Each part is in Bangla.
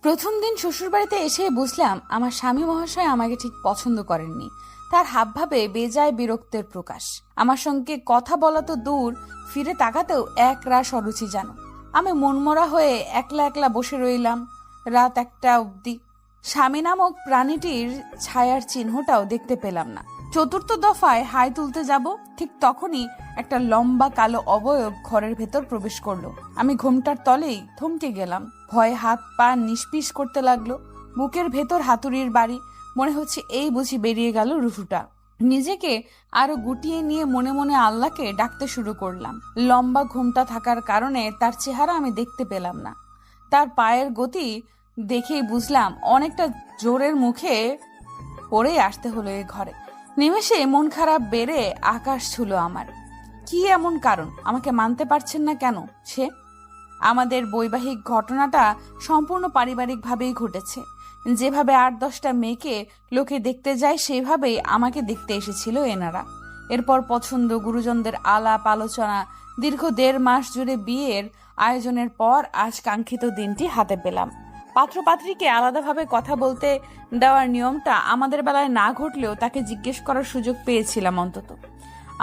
প্রথম দিন শ্বশুরবাড়িতে এসে বুঝলাম আমার স্বামী মহাশয় আমাকে ঠিক পছন্দ করেননি। তার হাবভাবে বেজায় বিরক্তের প্রকাশ। আমার সঙ্গে কথা বলা তো দূর, ফিরে তাকাতেও এক রাশ অরুচি যেন। আমি মনমরা হয়ে একলা একলা বসে রইলাম রাত 1টা অবধি। স্বামী নামক প্রাণীটির ছায়ার চিহ্নটাও দেখতে পেলাম না। চতুর্থ দফায় হাই তুলতে যাব, ঠিক তখনই একটা লম্বা কালো অবয়ব ঘরের ভেতর প্রবেশ করলো। আমি ঘোমটার তলেই থমকে গেলাম। ভয়ে হাত পা নিষ্পিস করতে লাগলো। বুকের ভেতর হাতুড়ির বাড়ি। মনে হচ্ছে এই বুঝি বেরিয়ে গেল রুহুটা। নিজেকে আরো গুটিয়ে নিয়ে মনে মনে আল্লাহকে ডাকতে শুরু করলাম। লম্বা ঘোমটা থাকার কারণে তার চেহারা আমি দেখতে পেলাম না। তার পায়ের গতি দেখেই বুঝলাম অনেকটা জোরের মুখে পড়ে আসতে হলো এ ঘরে। নিমেষে মন খারাপ বেড়ে আকাশ ছুলো আমার। কি এমন কারণ আমাকে মানতে পারছেন না কেন সে? আমাদের বৈবাহিক ঘটনাটা সম্পূর্ণ পারিবারিকভাবেই ঘটেছে। যেভাবে 8-10টা মেয়েকে লোকে দেখতে যায় সেভাবেই আমাকে দেখতে এসেছিল এনারা। এরপর পছন্দ, গুরুজনদের আলাপ আলোচনা, দীর্ঘ 1.5 মাস জুড়ে বিয়ের আয়োজনের পর আজ কাঙ্ক্ষিত দিনটি হাতে পেলাম। পাত্রপাত্রীকে আলাদাভাবে কথা বলতে দেওয়ার নিয়মটা আমাদের বেলায় না ঘটলেও তাকে জিজ্ঞেস করার সুযোগ পেয়েছিলাম অন্তত।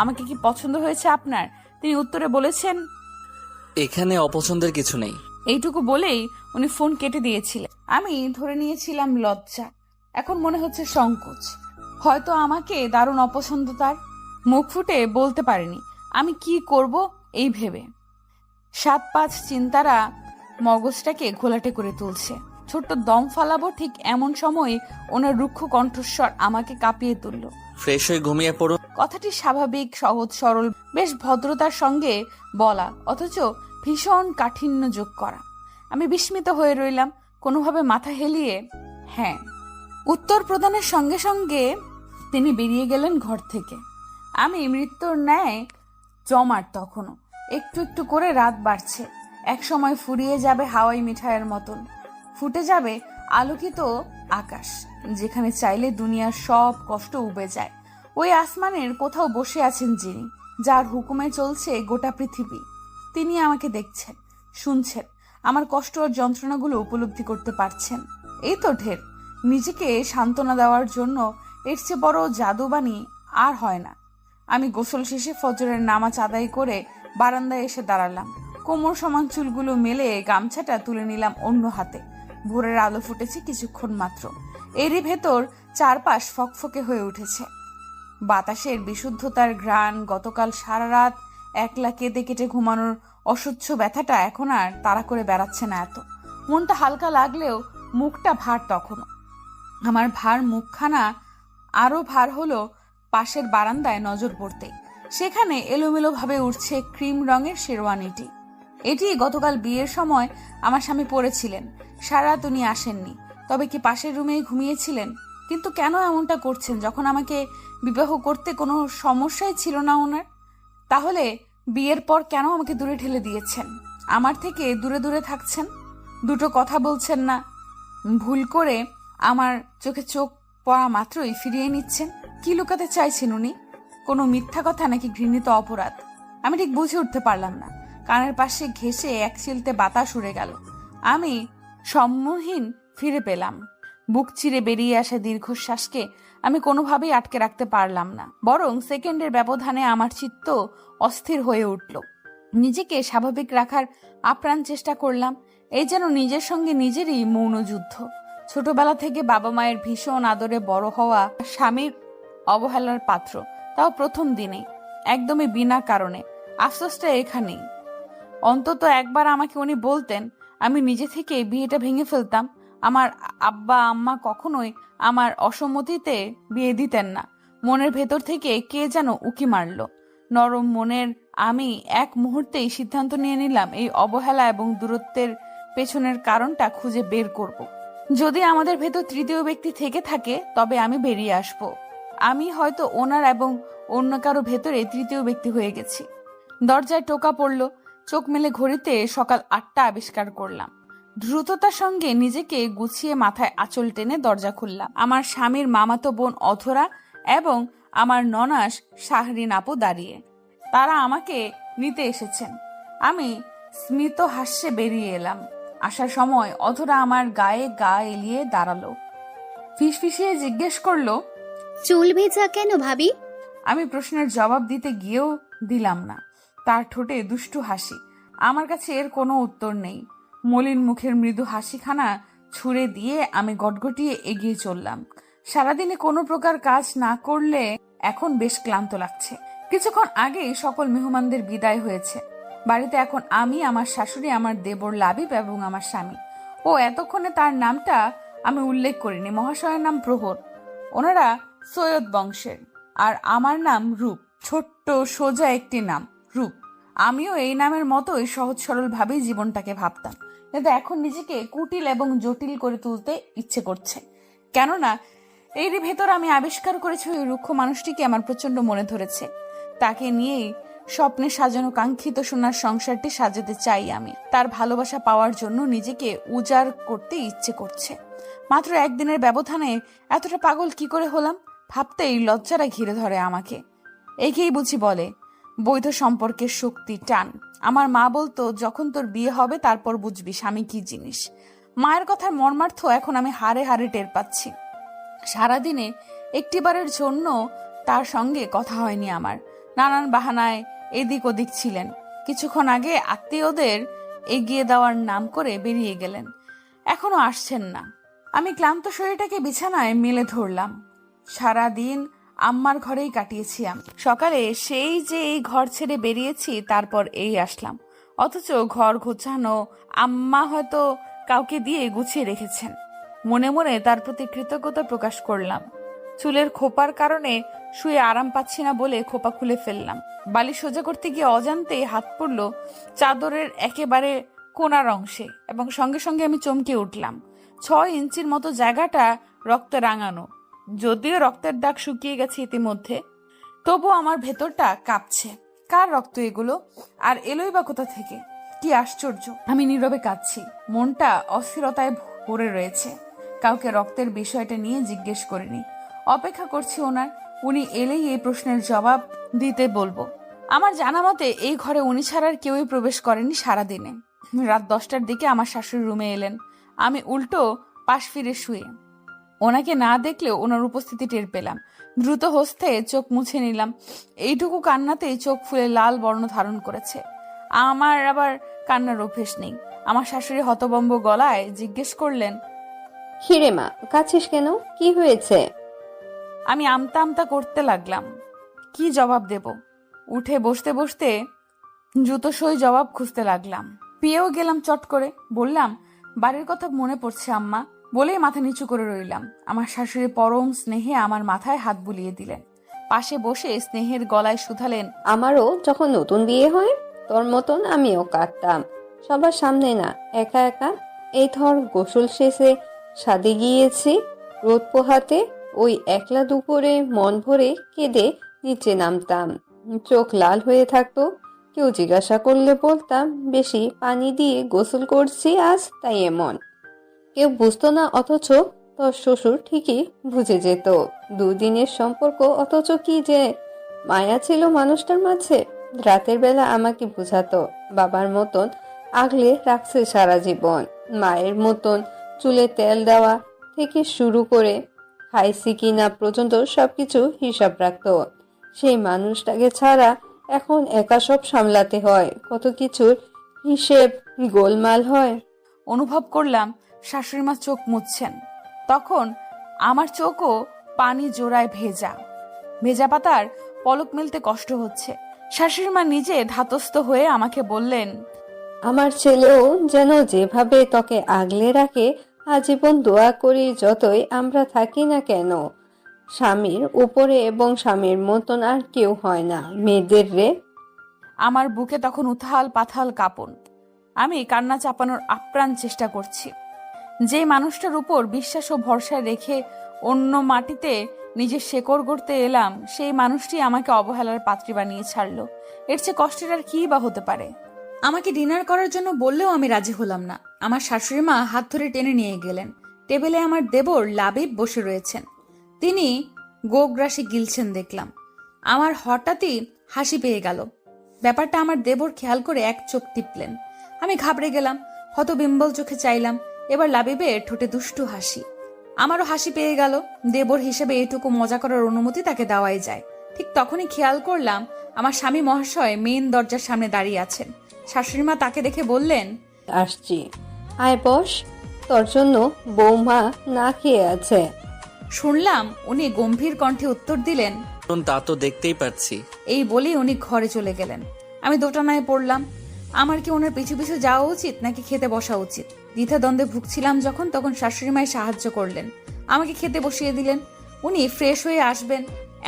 আমাকে কি পছন্দ হয়েছে আপনার? তিনি উত্তরে বলেছেন, এখানে অপছন্দের কিছু নেই। এইটুকু বলেই উনি ফোন কেটে দিয়েছিলেন। আমি ধরে নিয়েছিলাম লজ্জা, এখন মনে হচ্ছে সংকোচ। হয়তো আমাকে দারুণ অপছন্দ তার। মুখ ফুটে বলতে পারিনি আমি কি করব এই ভেবে। 7-5 চিন্তারা মগজটাকে ঘোলাটে করে তুলছে। ছোট্ট দম ফালাবো ঠিক এমন সময় ওনার রুক্ষ কণ্ঠস্বর আমাকে কাঁপিয়ে তুলল। ফ্রেশ হয়ে ঘুমিয়ে পড়ুন। কথাটি স্বাভাবিক, সহজ সরল, বেশ ভদ্রতার সঙ্গে বলা, অথচ ভীষণ কাঠিন্য যোগ করা। আমি বিস্মিত হয়ে রইলাম, কোনোভাবে মাথা হেলিয়ে হ্যাঁ উত্তর প্রদানের সঙ্গে সঙ্গে তিনি বেরিয়ে গেলেন ঘর থেকে। আমি মৃত্যুর ন্যায় জমাট তখনও। একটু একটু করে রাত বাড়ছে। এক সময় ফুরিয়ে যাবে হাওয়াই মিঠাইয়ের মতন। ফুটে যাবে আলোকিত আকাশ, যেখানে চাইলে দুনিয়ার সব কষ্ট উবে যায়। ওই আসমানের কোথাও বসে আছেন যিনি, যার হুকুমে চলছে গোটা পৃথিবী। তিনি আমাকে দেখছেন, শুনছেন, আমার কষ্ট আর যন্ত্রণাগুলো উপলব্ধি করতে পারছেন। এই তো ঢের। নিজেকে সান্ত্বনা দেওয়ার জন্য এর চেয়ে বড় জাদুবাণী আর হয় না। আমি গোসল শেষে ফজরের নামাজ আদায় করে বারান্দায় এসে দাঁড়ালাম। কোমর সমান চুলগুলো মেলে গামছাটা তুলে নিলাম অন্য হাতে। ভোরের আলো ফুটেছে কিছুক্ষণ মাত্র। এরই ভেতর চারপাশ ফকফকে হয়ে উঠেছে। বাতাসের বিশুদ্ধতার ঘ্রাণ। গতকাল সারা রাত একলা কেঁদে কেটে ঘুমানোর অসহ্য ব্যথাটা এখন আর তাড়া করে বেড়াচ্ছে না এত। মনটা হালকা লাগলেও মুখটা ভার তখনও। আমার ভার মুখখানা আরো ভার হলো পাশের বারান্দায় নজর পড়তে। সেখানে এলোমেলো ভাবে উঠছে ক্রিম রঙের শেরওয়ানিটি। এটি গতকাল বিয়ের সময় আমার স্বামী পরেছিলেন। সারা রাত উনি আসেননি, তবে কি পাশের রুমেই ঘুমিয়েছিলেন? কিন্তু কেন এমনটা করছেন যখন আমাকে বিবাহ করতে কোনো সমস্যাই ছিল না ওনার? তাহলে বিয়ের পর কেন আমাকে দূরে ঠেলে দিয়েছেন? আমার থেকে দূরে দূরে থাকছেন, দুটো কথা বলছেন না, ভুল করে আমার চোখে চোখ পড়া মাত্রই ফিরিয়ে নিচ্ছেন। কি লুকাতে চাইছেন উনি? কোনো মিথ্যা কথা নাকি ঘৃণিত অপরাধ? আমি ঠিক বুঝে উঠতে পারলাম না। কানের পাশে ঘেঁষে এক চিলতে বাতাস উড়ে গেল। আমি সম্মোহীন ফিরে পেলাম। বুক চিরে বেরিয়ে আসা দীর্ঘশ্বাসকে আমি কোনোভাবেই আটকে রাখতে পারলাম না, বরং সেকেন্ডের ব্যবধানে আমার চিত্ত অস্থির হয়ে উঠল। নিজেকে স্বাভাবিক রাখার আপ্রাণ চেষ্টা করলাম। এই যেন নিজের সঙ্গে নিজেরই মৌন যুদ্ধ। ছোটবেলা থেকে বাবা মায়ের ভীষণ আদরে বড় হওয়া, স্বামীর অবহেলার পাত্র, তাও প্রথম দিনে, একদমই বিনা কারণে। আফসোসটা এখানেই। অন্তত একবার আমাকে উনি বলতেন, আমি নিজে থেকে বিয়েটা ভেঙে ফেলতাম। আমার আব্বা আম্মা কখনোই আমার অসম্মতিতে বিয়ে দিতেন না। মনের ভেতর থেকে কে যেন উকি মারল। নরম মনের আমি এক মুহূর্তেই সিদ্ধান্ত নিয়ে নিলাম এই অবহেলা এবং দূরত্বের পেছনের কারণটা খুঁজে বের করব। যদি আমাদের ভেতর তৃতীয় ব্যক্তি থেকে থাকে তবে আমি বেরিয়ে আসব। আমি হয়তো ওনার এবং অন্য কারো ভেতরে তৃতীয় ব্যক্তি হয়ে গেছি। দরজায় টোকা পড়ল। চোখ মেলে ঘড়িতে সকাল 8টা আবিষ্কার করলাম। দ্রুততার সঙ্গে নিজেকে গুছিয়ে মাথায় আঁচল টেনে দরজা খুললাম। আমার স্বামীর মামাতো বোন অধরা এবং আমার ননাস শাহরিন আপু দাঁড়িয়ে। তারা আমাকে নিতে এসেছেন। আমি স্মিত হাস্যে বেরিয়ে এলাম। আসার সময় অধরা আমার গায়ে গা এলিয়ে দাঁড়ালো, ফিসফিসিয়ে জিজ্ঞেস করলো, চুল ভেজা কেন ভাবি? আমি প্রশ্নের জবাব দিতে গিয়েও দিলাম না। তার ঠোঁটে দুষ্টু হাসি। আমার কাছে এর কোনো উত্তর নেই। মলিন মুখের মৃদু হাসিখানা ছুঁড়ে দিয়ে আমি গটগটিয়ে এগিয়ে চললাম। সারাদিনে কোনো প্রকার কাজ না করলে এখন বেশ ক্লান্ত লাগছে। কিছুক্ষণ আগেই সকল মেহমানদের বিদায় হয়েছে। বাড়িতে এখন আমি, আমার শাশুড়ি, আমার দেবর লাবিব এবং আমার স্বামী। ও এতক্ষণে তার নামটা আমি উল্লেখ করিনি। মহাশয়ের নাম প্রহর, ওনারা সৈয়দ বংশের, আর আমার নাম রূপ। ছোট্ট সোজা একটি নাম, রূপ। আমিও এই নামের মতোই সহজ সরল ভাবেই জীবনটাকে ভাবতাম, কিন্তু এখন নিজেকে কুটিল এবং জটিল করে তুলতে ইচ্ছে করছে। কেননা এরই ভেতর আমি আবিষ্কার করেছি ওই রুক্ষ মানুষটিকে আমার প্রচন্ড মনে ধরেছে। তাকে নিয়েই স্বপ্নে সাজানো কাঙ্ক্ষিত সোনার সংসারটি সাজাতে চাই আমি। তার ভালোবাসা পাওয়ার জন্য নিজেকে উজাড় করতে ইচ্ছে করছে। মাত্র একদিনের ব্যবধানে এতটা পাগল কি করে হলাম ভাবতেই লজ্জারা ঘিরে ধরে আমাকে। একেই বুঝি বলে বৈধ সম্পর্কের শক্তি, টান। আমার মা বলতো, যখন তোর বিয়ে হবে তারপর বুঝবি স্বামী কি জিনিস। মায়ের কথার মর্মার্থ এখন আমি হাড়ে হাড়ে টের পাচ্ছি। সারাদিনে একটিবারের জন্য তার সঙ্গে কথা হয়নি আমার। নানান বাহানায় এদিক ওদিক ছিলেন। কিছুক্ষণ আগে আত্মীয়দের এগিয়ে দেওয়ার নাম করে বেরিয়ে গেলেন, এখনো আসছেন না। আমি ক্লান্ত শরীরটাকে বিছানায় মেলে ধরলাম। সারাদিন আম্মার ঘরেই কাটিয়েছি আমি। সকালে সেই যে এই ঘর ছেড়ে বেরিয়েছি, তারপর এই আসলাম। অথচ ঘর গোছানো আম্মা হয়তো কাউকে দিয়ে গুছিয়ে রেখেছেন। মনে মনে তার প্রতি কৃতজ্ঞতা প্রকাশ করলাম। চুলের খোপার কারণে শুয়ে আরাম পাচ্ছি না বলে খোপা খুলে ফেললাম। বালি সোজা করতে গিয়ে অজান্তেই হাত পড়ল চাদরের একেবারে কোণার অংশে, এবং সঙ্গে সঙ্গে আমি চমকে উঠলাম। 6 ইঞ্চির মতো জায়গাটা রক্তে রাঙানো। যদিও রক্তের দাগ শুকিয়ে গেছে ইতিমধ্যে, তবু আমার ভেতরটা কাঁপছে। কার রক্ত এগুলো, আর এলোই বা কোথা থেকে? কি আশ্চর্য! আমি নীরবে কাঁদছি, মনটা অস্থিরতায় ভরে রয়েছে। কাউকে রক্তের বিষয়টা নিয়ে জিজ্ঞেস করিনি। অপেক্ষা করছি ওনার। উনি এলেই এই প্রশ্নের জবাব দিতে বলবো। আমার জানা মতে এই ঘরে উনি ছাড়ার কেউই প্রবেশ করেনি সারাদিনে। রাত 10টার দিকে আমার শাশুড়ি রুমে এলেন। আমি উল্টো পাশ ফিরে শুয়ে। ওনাকে না দেখলেও ওনার উপস্থিতি টের পেলাম। দ্রুত হস্তে চোখ মুছে নিলাম। এইটুকু কান্নাতেই চোখ ফুলে লাল বর্ণ ধারণ করেছে। আমার আবার কান্নার অভ্যেস নেই। আমার শাশুড়ি হতবম্ব গলায় জিজ্ঞেস করলেন, হিরে মা, কাছিস কেন? কি হয়েছে? আমি আমতা আমতা করতে লাগলাম। কি জবাব দেব? উঠে বসতে বসতে জুতো সই জবাব খুঁজতে লাগলাম। পেয়েও গেলাম চট করে। বললাম, বাড়ির কথা মনে পড়ছে আম্মা। বলেই মাথা নিচু করে রইলাম। আমার শাশুড়ি পরম স্নেহে আমার মাথায় হাত বুলিয়ে দিলেন। পাশে বসে স্নেহের গলায় শুধালেন, আমারও যখন নতুন বিয়ে হয় তোর মতন আমিও কাঁদতাম, সবার সামনে না, একা একা। এই ধর গোসল শেষে ছাদে গিয়েছি রোদ পোহাতে, ওই একলা দুপুরে মন ভরে কেঁদে নিচে নামতাম। চোখ লাল হয়ে থাকতো। কেউ জিজ্ঞাসা করলে বলতাম বেশি পানি দিয়ে গোসল করছি আজ, তাই এমন। কেউ বুঝতো না, অথচ তোর শ্বশুর ঠিকই বুঝে যেত। দুদিনের সম্পর্ক, অথচ কি যে মায়া ছিল মানুষটার মাঝে। রাতের বেলা আমাকে বুঝাতো বাবার মতন আগলে রাখছে সারা জীবন। মায়ের মতন চুলে তেল দেওয়া থেকে শুরু করে খাইছি কিনা পর্যন্ত সবকিছু হিসাব রাখতো। সেই মানুষটাকে ছাড়া এখন একা সব সামলাতে হয়, কত কিছুর হিসেব গোলমাল হয়। অনুভব করলাম শাশুড়ি মা চোখ মুছছেন। তখন আমার চোখও পানি জোড়ায় ভেজা। ভেজা পাতার পলক মেলতে কষ্ট হচ্ছে। শাশুড়ি মা নিজে ধাতস্থ হয়ে আমাকে বললেন, আমার ছেলেও যেন যেভাবে তোকে আগলে রাখে, আজীবন দোয়া করি যতই আমরা থাকি না কেন। স্বামীর উপরে এবং স্বামীর মতন আর কেউ হয় না মেয়েদের রে। আমার বুকে তখন উথাল পাথাল কাঁপন। আমি কান্না চাপানোর আপ্রাণ চেষ্টা করছি। যে মানুষটার উপর বিশ্বাস ও ভরসা রেখে অন্য মাটিতে নিজের শেকড় গড়তে এলাম, সেই মানুষটি আমাকে অবহেলার পাত্রী বানিয়ে ছাড়লো। এর চেয়ে কষ্টের আর কি বা হতে পারে? আমাকে ডিনার করার জন্য বললেও আমি রাজি হলাম না। আমার শাশুড়ি মা হাত ধরে টেনে নিয়ে গেলেন। টেবিলে আমার দেবর লাবিব বসে রয়েছেন। তিনি গোগ্রাসে গিলছেন দেখলাম। আমার হঠাৎই হাসি পেয়ে গেল। ব্যাপারটা আমার দেবর খেয়াল করে এক চোখ টিপলেন। আমি ঘাবড়ে গেলাম। হতবিম্বল চোখে চাইলাম। এবার লাবিবের ঠোঁটে দুষ্টু হাসি। আমারও হাসি পেয়ে গেল। দেবর হিসেবে এটুকু মজা করার অনুমতি তাকে দেওয়াই যায়। ঠিক তখনই খেয়াল করলাম আমার স্বামী মহাশয় মেইন দরজার সামনে দাঁড়িয়ে আছেন। শাশুড়িমা তাকে দেখে বললেন, আসছি, আয় বস, তোর জন্য বৌমা না খেয়ে আছে। শুনলাম উনি গম্ভীর কণ্ঠে উত্তর দিলেন, তা তো দেখতেই পাচ্ছি। এই বলেই উনি ঘরে চলে গেলেন। আমি দোটানায় পড়লাম, আমার কি ওনার পিছু পিছু যাওয়া উচিত নাকি খেতে বসা উচিত। দ্বিধাদ্বন্দ্বে ভুগছিলাম যখন, তখন শাশুড়িমায় সাহায্য করলেন, আমাকে খেতে বসিয়ে দিলেন। উনি ফ্রেশ হয়ে আসবেন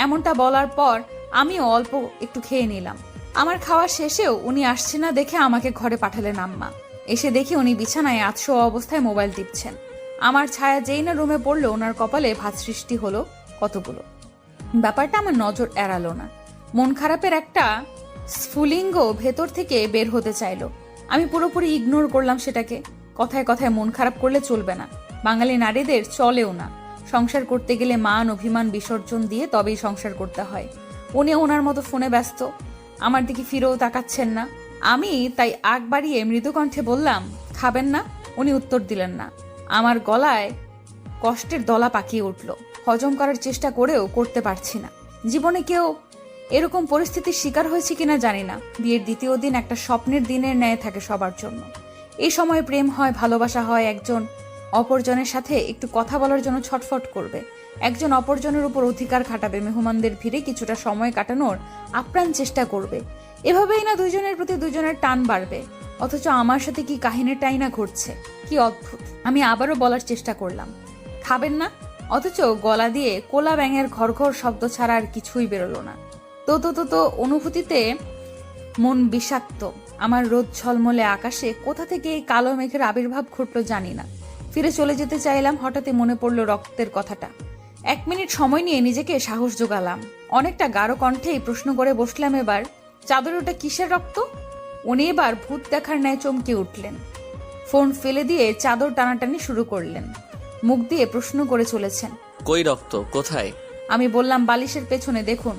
এমনটা বলার পর আমিও অল্প একটু খেয়ে নিলাম। আমার খাওয়া শেষেও উনি আসছে না দেখে আমাকে ঘরে পাঠালেন আম্মা। এসে দেখি উনি বিছানায় আতশো অবস্থায় মোবাইল টিপছেন। আমার ছায়া যেই না রুমে পড়লো ওনার কপালে ভাত সৃষ্টি হলো কতগুলো। ব্যাপারটা আমার নজর এড়ালো না। মন খারাপের একটা স্ফুলিঙ্গ ভেতর থেকে বের হতে চাইলো। আমি পুরোপুরি ইগনোর করলাম সেটাকে। কথায় কথায় মন খারাপ করলে চলবে না, বাঙালি নারীদের চলেও না। সংসার করতে গেলে মান অভিমান বিসর্জন দিয়ে তবেই সংসার করতে হয়। উনি ওনার মতো ফোনে ব্যস্ত, আমার দিকে ফিরেও তাকাচ্ছেন না। আমি তাই আগ বাড়িয়ে মৃদু কণ্ঠে বললাম, খাবেন না? উনি উত্তর দিলেন না। আমার গলায় কষ্টের দলা পাকিয়ে উঠল। হজম করার চেষ্টা করেও করতে পারছি না। জীবনে কেউ এরকম পরিস্থিতির শিকার হয়েছে কিনা জানি না। বিয়ের দ্বিতীয় দিন একটা স্বপ্নের দিনের ন্যায় থাকে সবার জন্য। এই সময় প্রেম হয়, ভালোবাসা হয়, একজন অপরজনের সাথে একটু কথা বলার জন্য ছটফট করবে, একজন অপরজনের উপর অধিকার খাটাবে, মেহমানদের ভিড়ে কিছুটা সময় কাটানোর আপ্রাণ চেষ্টা করবে। এভাবেই না দুইজনের প্রতি দুইজনের টান বাড়বে। অথচ আমার সাথে কি কাহিনীটাই না ঘটছে, কি অদ্ভুত। আমি আবারও বলার চেষ্টা করলাম, খাবেন না? অথচ গলা দিয়ে কোলা ব্যাঙের ঘর ঘর শব্দ ছাড়া আর কিছুই বেরোলো না। তো অনুভূতিতে মন বিষাক্ত। আমার রোদ ঝলমলে আকাশে কোথা থেকে এই কালো মেঘের আবির্ভাব ঘটলো জানি না। ফিরে চলে যেতে চাইলাম, হঠাৎই মনে পড়লো রক্তের কথাটা। 1 মিনিট সময় নিয়ে নিজেকে সাহস জোগালাম। অনেকটা গাঢ় কণ্ঠেই প্রশ্ন করে বসলাম, এবার চাদরে ওটা কিসের রক্ত? উনি এবার ভূত দেখার ন্যায় চমকে উঠলেন। ফোন ফেলে দিয়ে চাদর টানাটানি শুরু করলেন। মুখ দিয়ে প্রশ্ন করে চলেছেন, কই রক্ত, কোথায়? আমি বললাম, বালিশের পেছনে দেখুন।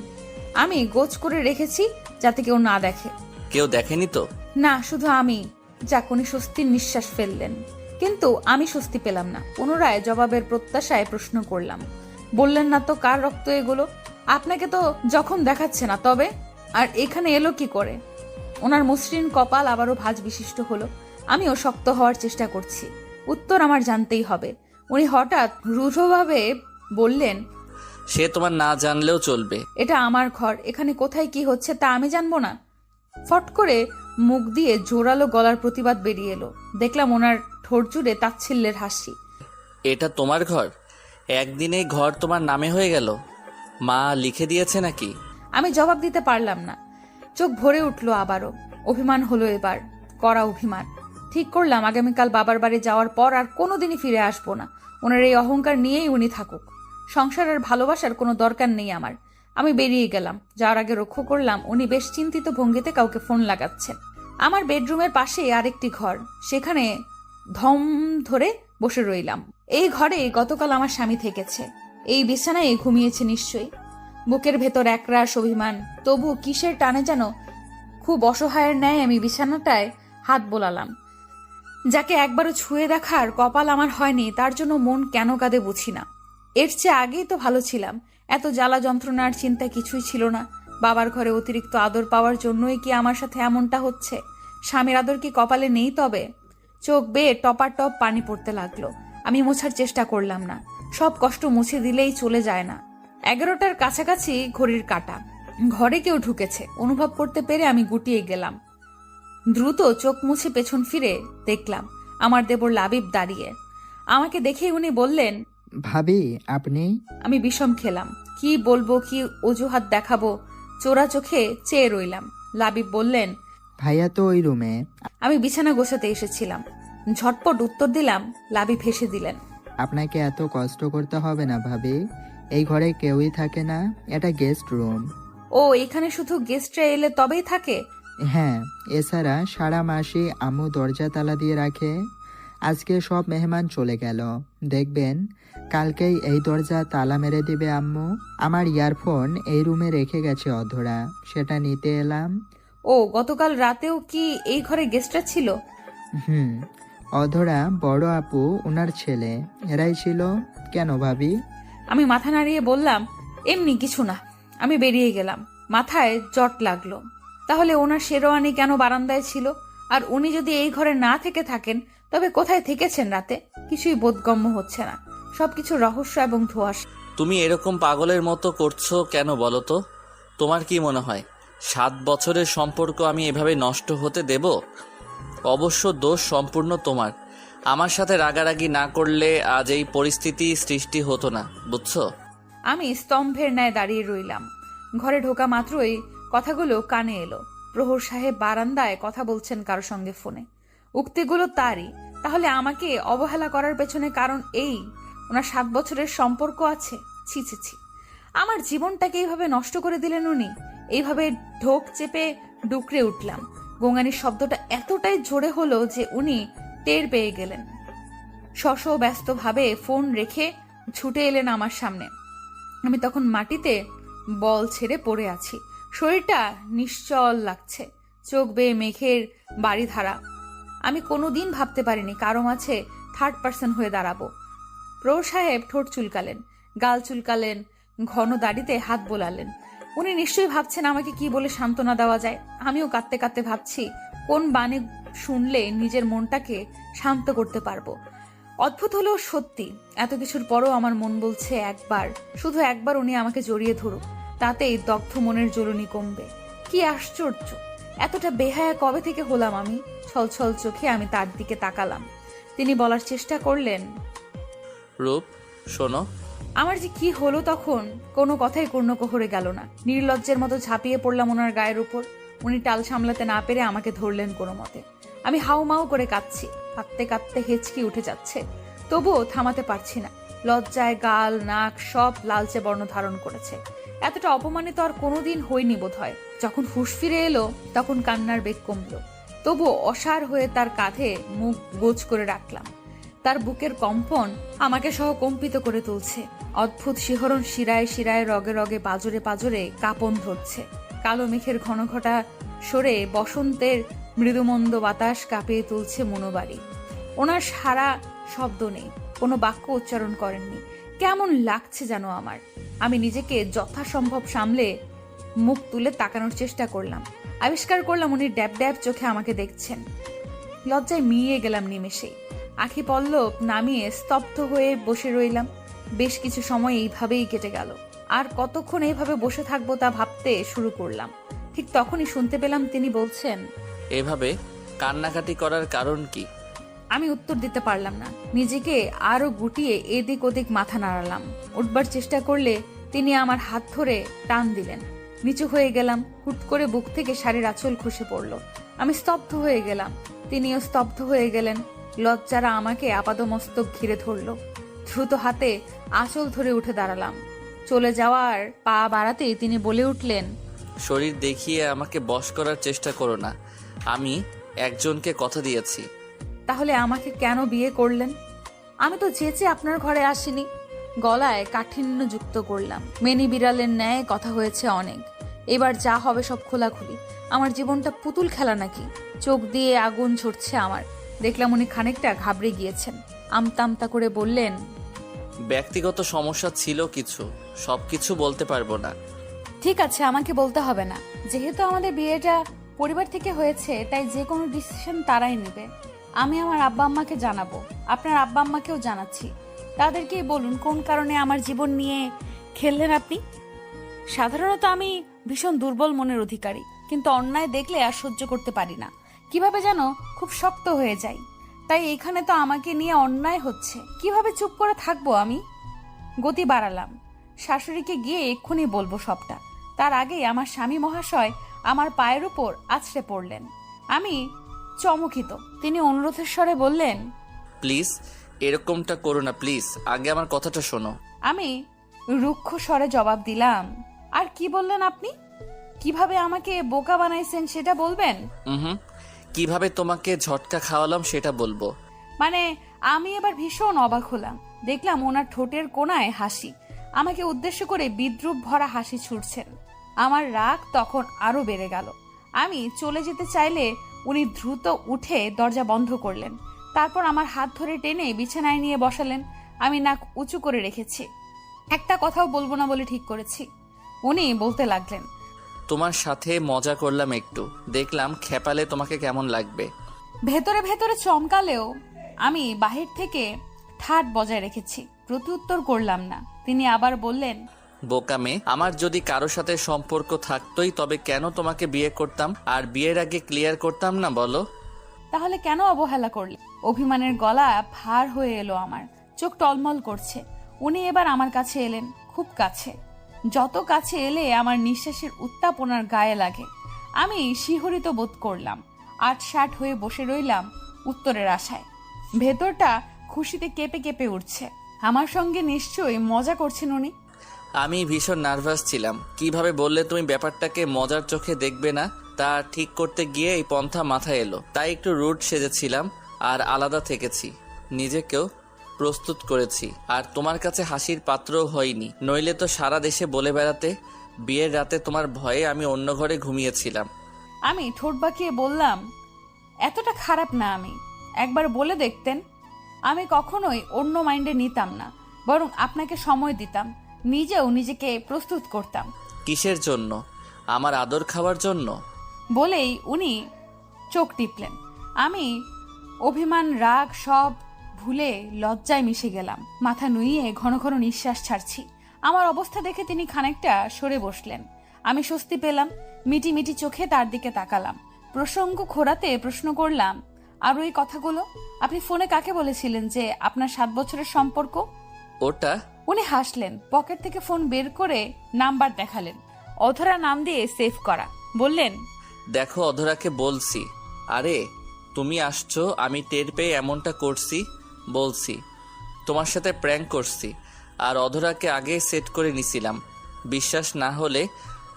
আমি গোছ করে রেখেছি যাতে কেউ না দেখে। কেউ দেখেনি তো? না, শুধু আমি। যাক, উনি স্বস্তির নিঃশ্বাস ফেললেন। কিন্তু আমি স্বস্তি পেলাম না। পুনরায় জবাবের প্রত্যাশায় প্রশ্ন করলাম, বললেন না তো কার রক্ত এগুলো? আপনাকে তো যখন দেখাচ্ছে না, তবে আর এখানে এলো কি করে? ওনার মসৃণ কপাল আবারও ভাঁজ বিশিষ্ট হলো। আমিও শক্ত হওয়ার চেষ্টা করছি। উত্তর আমার জানতেই হবে। উনি হঠাৎ রূঢ়ভাবে বললেন, সে তোমার না জানলেও চলবে। এটা আমার ঘর, এখানে কোথায় কি হচ্ছে তা আমি জানবো না? ফট করে মুখ দিয়ে জোরালো গলার প্রতিবাদ বেরিয়ে এলো। দেখলাম ওনার ঠোঁট জুড়ে তাচ্ছিল্যের হাসি। এটা তোমার ঘর? একদিনেই ঘর তোমার নামে হয়ে গেল? মা লিখে দিয়েছে নাকি? আমি জবাব দিতে পারলাম না। চোখ ভরে উঠলো আবারও। অভিমান হলো এবার, কড়া অভিমান। ঠিক করলাম আগামীকাল বাবার বাড়ি যাওয়ার পর আর কোনোদিনই ফিরে আসবো না। ওনার এই অহংকার নিয়েই উনি থাকুক। সংসার আর ভালোবাসার কোনো দরকার নেই আমার। আমি বেরিয়ে গেলাম। যাওয়ার আগে লক্ষ্য করলাম উনি বেশ চিন্তিত ভঙ্গিতে কাউকে ফোন লাগাচ্ছেন। আমার বেডরুমের পাশেই আরেকটি ঘর, সেখানে ধম ধরে বসে রইলাম। এই ঘরে গতকাল আমার স্বামী থেকেছে, এই বিছানায় ঘুমিয়েছে নিশ্চয়ই। বুকের ভেতর একরাশ অভিমান, তবু কিসের টানে যেন খুব অসহায়ের ন্যায় আমি বিছানাটায় হাত বোলালাম। যাকে একবারও ছুঁয়ে দেখার কপাল আমার হয়নি, তার জন্য মন কেন কাঁদে বুঝি না। এর চেয়ে আগেই তো ভালো ছিলাম। এত জ্বালা যন্ত্রণার চিন্তা কিছুই ছিল না। বাবার ঘরে অতিরিক্ত আদর পাওয়ার জন্যই কি আমার সাথে এমনটা হচ্ছে? স্বামীর আদর কি কপালে নেই তবে? চোখ বেয়ে টপাটপ পানি পড়তে লাগলো। আমি মোছার চেষ্টা করলাম না। সব কষ্ট মুছে দিলেই চলে যায় না। 11টার কাছাকাছি ঘড়ির কাঁটা। ঘরে কেউ ঢুকেছে অনুভব করতে পেরে আমি গুটিয়ে গেলাম। দ্রুত চোখ মুছে পেছন ফিরে দেখলাম আমার দেবর লাবিব দাঁড়িয়ে। আমাকে দেখেই উনি বললেন, ভাবি আপনি? আমি বিষম খেলাম। কি বলবো, কি অজুহাত দেখাবো, চোরা চোখে চেয়ে রইলাম। লাবিব বললেন, ভাইয়া তো ওই রুমে। আমি বিছানা গোছাতে এসেছিলাম। ঝটপট উত্তর দিলাম। লাবিব হেসে দিলেন, আপনাকে এত কষ্ট করতে হবে না ভাবি, এই ঘরে কেউই থাকে না, এটা গেস্ট রুম। ও এখানে শুধু গেস্টরা এলে তবেই থাকে? হ্যাঁ, এছাড়া সারা মাসে আম্মু দরজা তালা দিয়ে রাখে। আজকে সব মেহমান চলে গেল, দেখবেন কালকেই এই দরজা তালা মেরে দিবে আম্মু। আমার ইয়ারফোন এই রুমে রেখে গেছে অধরা, সেটা নিতে এলাম। ও গতকাল রাতেও কি এই ঘরে গেস্টরা ছিল? হুম, অধরা, বড় আপু, ওনার ছেলে, এরাই ছিল। কেন ভাবি? আমি মাথা নাড়িয়ে বললাম, এমনি কিছু না। আমি বেরিয়ে গেলাম, মাথায় জট লাগলো। তাহলে ওনার শেরওয়ানি কেন বারান্দায় ছিল? আর উনি যদি এই ঘরে না থেকে থাকেন, তবে কোথায় থেকেছেন রাতে? কিছুই বোধগম্য হচ্ছে না। সবকিছু রহস্য এবং ধোঁয়াশা। তুমি এরকম পাগলের মতো করছো কেন বলো তো? তোমার কি মনে হয় 7 বছরের সম্পর্ক আমি এভাবে নষ্ট হতে দেব? অবশ্য দোষ সম্পূর্ণ তোমার। আমার সাথে রাগারাগি না করলে আজ এই পরিস্থিতি সৃষ্টি হতো না, বুঝছো? আমি স্তম্ভের ন্যায় দাঁড়িয়ে রইলাম। ঘরে ঢোকা মাত্রই কথাগুলো কানে এলো। প্রহর সাহেব বারান্দায় কথা বলছেন কারো সঙ্গে ফোনে। উক্তিগুলো তারই। তাহলে আমাকে অবহেলা করার পেছনে কারণ এই, ওনার 7 বছরের সম্পর্ক আছে। ছি ছি ছি, আমার জীবনটাকে এইভাবে নষ্ট করে দিলেন উনি। এইভাবে ঢোক চেপে ডুকরে উঠলাম। গোঙানির শব্দটা এতটাই জোরে হলো যে উনি টের পেয়ে গেলেন। ব্যস্তভাবে ফোন রেখে ছুটে এলেন আমার সামনে। আমি তখন মাটিতে বল ছেড়ে পড়ে আছি। শরীরটা নিশ্চল লাগছে, চোখ বেয়ে মেঘের বাড়িধারা। আমি কোনোদিন ভাবতে পারিনি কারো মাঝে থার্ড পার্সন হয়ে দাঁড়াবো। প্রৌঢ় সাহেব ঠোঁট চুলকালেন, গাল চুলকালেন, ঘন দাড়িতে হাত বোলালেন। উনি নিশ্চয়ই ভাবছেন আমাকে কি বলে সান্ত্বনা দেওয়া যায়। আমিও কাঁদতে কাঁদতে ভাবছি কোন বাণী শুনলে নিজের মনটাকে শান্ত করতে পারবো। অদ্ভুত হলেও সত্যি, এত কিছুর পরও আমার মন বলছে একবার, শুধু একবার উনি আমাকে জড়িয়ে ধরুক, তাতেই দগ্ধ মনের জ্বলুনি কমবে। কি আশ্চর্য! এতটা বেহায়া কবে থেকে হলাম আমি? ছলছল চোখে আমি তার দিকে তাকালাম। তিনি বলার চেষ্টা করলেন, রূপ, শোনো। আমার যে কি হলো তখন, কোনো কথাই কর্ণকোহরে গেল না। নির্লজ্জের মতো ঝাঁপিয়ে পড়লাম ওনার গায়ের উপর। উনি টাল সামলাতে না পেরে আমাকে ধরলেন কোনো মতে। আমি হাউমাউ করে কাঁদছি, কাঁদতে কাঁদতে হেঁচকি উঠে যাচ্ছে, তবুও থামাতে পারছি না। লজ্জায় গাল নাক সব লালচে বর্ণ ধারণ করেছে। এতটা অপমানিত আর কোনোদিন হইনি বোধ হয়। যখন হুঁশ ফিরে এলো তখন কান্নার বেগ কমলো, তবুও অসাড় হয়ে তার কাঁধে মুখ গোজ করে রাখলাম। তার বুকের কম্পন আমাকে সহ কম্পিত করে তুলছে। অদ্ভুত শিহরণ শিরায় শিরায়, রগে রগে, পাজরে পাজরে কাঁপন ধরছে। কালো মেঘের ঘন ঘটা সরে বসন্তের মৃদুমন্দ বাতাস কাঁপিয়ে তুলছে মনোবাড়ি। ওনার সারা শব্দ নেই, কোনো বাক্য উচ্চারণ করেননি। কেমন লাগছে যেন আমার। আমি নিজেকে যথাসম্ভব সামলে মুখ তুলে তাকানোর চেষ্টা করলাম। আবিষ্কার করলাম উনি ড্যাব ড্যাব চোখে আমাকে দেখছেন। লজ্জায় মিলিয়ে গেলাম নিমেষেই। আখি পল্লব নামিয়ে স্তব্ধ হয়ে বসে রইলাম। বেশ কিছু সময় এইভাবেই কেটে গেল। আর কতক্ষণ এইভাবে বসে থাকবো তা ভাবতে শুরু করলাম। ঠিক তখনই শুনতে পেলাম তিনি বলছেন, এভাবে কান্নাকাটি করার কারণ কি? আমি উত্তর দিতে পারলাম না। নিজেকে আরো গুটিয়ে এদিক ওদিক মাথা নাড়ালাম। উঠবার চেষ্টা করলে তিনি আমার হাত ধরে টান দিলেন। নিচু হয়ে গেলাম। হুট করে বুক থেকে শাড়ির আঁচল খসে পড়ল। আমি স্তব্ধ হয়ে গেলাম, তিনিও স্তব্ধ হয়ে গেলেন। লজ্জারা আমাকে আপাদমস্তক ঘিরে ধরল। দ্রুত হাতে আঁচল ধরে উঠে দাঁড়ালাম। চলে যাওয়ার পা বাড়াতেই তিনি বলে উঠলেন, শরীর দেখিয়ে আমাকে বশ করার চেষ্টা করো না। আমি একজনকে কথা দিয়েছি। তাহলে আমাকে কেন বিয়ে করলেন? আমি তো চেয়েছি আপনার ঘরে আসিনি। গলায় কাঠিন্য যুক্ত করলাম। মেনি বিড়ালের ন্যায় কথা হয়েছে অনেক, এবার যা হবে সব খোলাখুলি। আমার জীবনটা পুতুল খেলা নাকি? চোখ দিয়ে আগুন ঝরছে আমার। দেখলাম উনি খানিকটা ঘাবড়ে গিয়েছেন। আমতা আমতা করে বললেন, ব্যক্তিগত সমস্যা ছিল কিছু, সবকিছু বলতে পারবো না। ঠিক আছে, আমাকে বলতে হবে না। যেহেতু আমাদের বিয়েটা পরিবার থেকে হয়েছে, তাই যে কোনো ডিসিশন তারাই নেবে। আমি আমার আব্বা আম্মাকে জানাবো, আপনার আব্বা আম্মাকেও জানাচ্ছি। তাদেরকেই বলুন কোন কারণে আমার জীবন নিয়ে খেললেন আপনি। সাধারণত আমি ভীষণ দুর্বল মনের অধিকারী, কিন্তু অন্যায় দেখলে আর সহ্য করতে পারি না। কিভাবে যেন খুব শক্ত হয়ে যাই। তাই এখানে তো আমাকে নিয়ে অন্যায় হচ্ছে, কিভাবে চুপ করে থাকবো আমি? গতি বাড়ালাম। শাশুড়িকে গিয়ে এক্ষুনি বলবো সবটা। তার আগেই আমার স্বামী মহাশয় আমার পায়ের উপর আছড়ে পড়লেন। আমি চমকিত। তিনি অনুরোধের স্বরে বললেন, প্লিজ এরকমটা করো না, প্লিজ আগে আমার কথাটা শোনো। আমি রুক্ষ স্বরে জবাব দিলাম, আর কি বললেন আপনি? কিভাবে আমাকে বোকা বানাইছেন সেটা বলবেন? হুম, কিভাবে তোমাকে ঝটকা খাওয়ালাম সেটা বলবো। মানে আমি এবার ভীষণ অবাক হলাম। দেখলাম ওনার ঠোঁটের কোণায় হাসি। আমাকে উদ্দেশ্য করে বিদ্রুপ ভরা হাসি ছুটছেন। আমার রাগ তখন আরো বেড়ে গেল। আমি চলে যেতে চাইলে উনি দ্রুত উঠে দরজা বন্ধ করলেন। তারপর আমার হাত ধরে টেনে বিছানায় নিয়ে বসালেন। আমি নাক উঁচু করে রেখেছি, একটা কথাও বলবো না বলে ঠিক করেছি। উনি বলতে লাগলেন, তোমার সাথে মজা করলাম একটু, দেখলাম খেপালে তোমাকে কেমন লাগবে। ভেতরে ভেতরে চমকালেও আমি বাহির থেকে ঠাট বজায় রেখেছি, প্রত্যুত্তর করলাম না। তিনি আবার বললেন, বোকামে, আমার যদি কারো সাথে সম্পর্ক থাকতোই তবে কেন তোমাকে বিয়ে করতাম আর বিয়ের আগে ক্লিয়ার করতাম না বলো? তাহলে কেন অবহেলা করলে? অভিমানের গলা ভার হয়ে এলো আমার, চোখ টলমল করছে। উনি এবার আমার কাছে এলেন, খুব কাছে। যত কাছে এলে আমার নিঃশ্বাসের উত্তাপ ওনার গায়ে লাগে। আমি শিহরিত বোধ করলাম, আটসাট হয়ে বসে রইলাম উত্তরের আশায়। ভেতরটা খুশিতে কেঁপে কেঁপে উঠছে। আমার সঙ্গে নিশ্চয়ই মজা করছেন উনি। আমি ভীষণ নার্ভাস ছিলাম, কিভাবে বললে তুমি ব্যাপারটাকে মজার চোখে দেখবে না তা ঠিক করতে গিয়ে এই পন্থা মাথায় এলো, তাই একটু রুড সেজেছিলাম আর আলাদা থেকেছি, নিজেকেও প্রস্তুত করেছি। আর তোমার কাছে হাসির পাত্রও হয়নি, নইলে তো সারা দেশে বলে বেড়াতে বিয়ের রাতে তোমার ভয়ে আমি অন্য ঘরে ঘুমিয়েছিলাম। আমি ঠোঁট বাঁকিয়ে বললাম, এতটা খারাপ না আমি, একবার বলে দেখতেন। আমি কখনোই অন্য মাইন্ডে নিতাম না, বরং আপনাকে সময় দিতাম, নিজেও নিজেকে প্রস্তুত করতাম। কিসের জন্য? আমার আদর খাওয়ার জন্য? বলেই উনি চোখ টিপলেন। আমি অভিমান রাগ সব ভুলে লজ্জায় মিশে গেলাম, মাথা নুইয়ে ঘন ঘন নিঃশ্বাস ছাড়ছি। আমার অবস্থা দেখে তিনি খানিকটা সরে বসলেন। আমি স্বস্তি পেলাম, মিটি মিটি চোখে তার দিকে তাকালাম। প্রসঙ্গ খোরাতে প্রশ্ন করলাম, আর ওই কথাগুলো আপনি ফোনে কাকে বলেছিলেন যে আপনার 7 বছরের সম্পর্ক? ওটা? উনি হাসলেন, পকেট থেকে ফোন বের করে নাম্বার দেখালেন, অধরা নাম দিয়ে সেভ করা। বললেন, দেখো অধরাকে বলছি। আরে তুমি আসছো, আমি টের পেয়ে এমনটা করছি, বলছি তোমার সাথে প্র্যাঙ্ক করছি। আর অধরাকে আগে সেট করে নিছিলাম, বিশ্বাস না হলে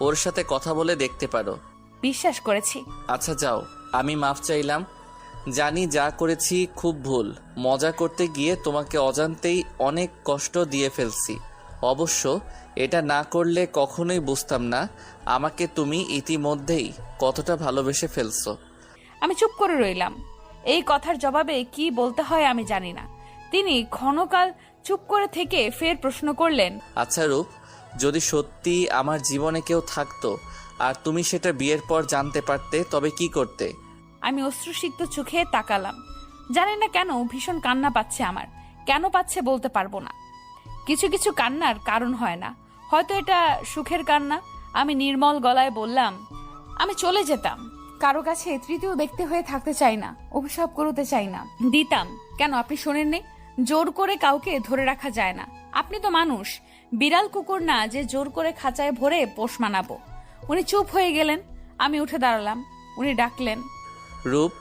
ওর সাথে কথা বলে দেখতে পারো। বিশ্বাস করেছি। আচ্ছা যাও, আমি মাফ চাইলাম, জানি যা করেছি খুব ভুল, মজা করতে গিয়ে তোমাকে অজান্তেই অনেক কষ্ট দিয়ে ফেলছি। অবশ্য এটা না করলে কখনোই বুঝতাম না আমাকে তুমি ইতিমধ্যেই কতটা ভালোবেসে ফেলছো। আমি চুপ করে রইলাম। এই কথার জবাবে কি বলতে হয় আমি জানি না। তিনি ক্ষণকাল চুপ করে থেকে ফের প্রশ্ন করলেন, আচ্ছা রূপ, যদি সত্যি আমার জীবনে কেউ থাকতো আর তুমি সেটা বিয়ের পর জানতে পারতে তবে কি করতে? আমি অশ্রুসিক্ত চোখে তাকালাম। জানি না কেন ভীষণ কান্না পাচ্ছে আমার। কেন পাচ্ছে বলতে পারবো না। কিছু কিছু কান্নার কারণ হয় না, হয়তো এটা সুখের কান্না। আমি নির্মল গলায় বললাম, আমি চলে যেতাম, কারো কাছে তৃতীয় ব্যক্তি হয়ে থাকতে চাই না, অভিশাপ করতে চাই না। দিতাম কেন, আপনি শোনেননি? জোর করে কাউকে ধরে রাখা যায় না। আপনি তো মানুষ, বিড়াল কুকুর না যে জোর করে খাঁচায় ভরে পোষ মানাবো। উনি চুপ হয়ে গেলেন। আমি উঠে দাঁড়ালাম। উনি ডাকলেন, রূপ।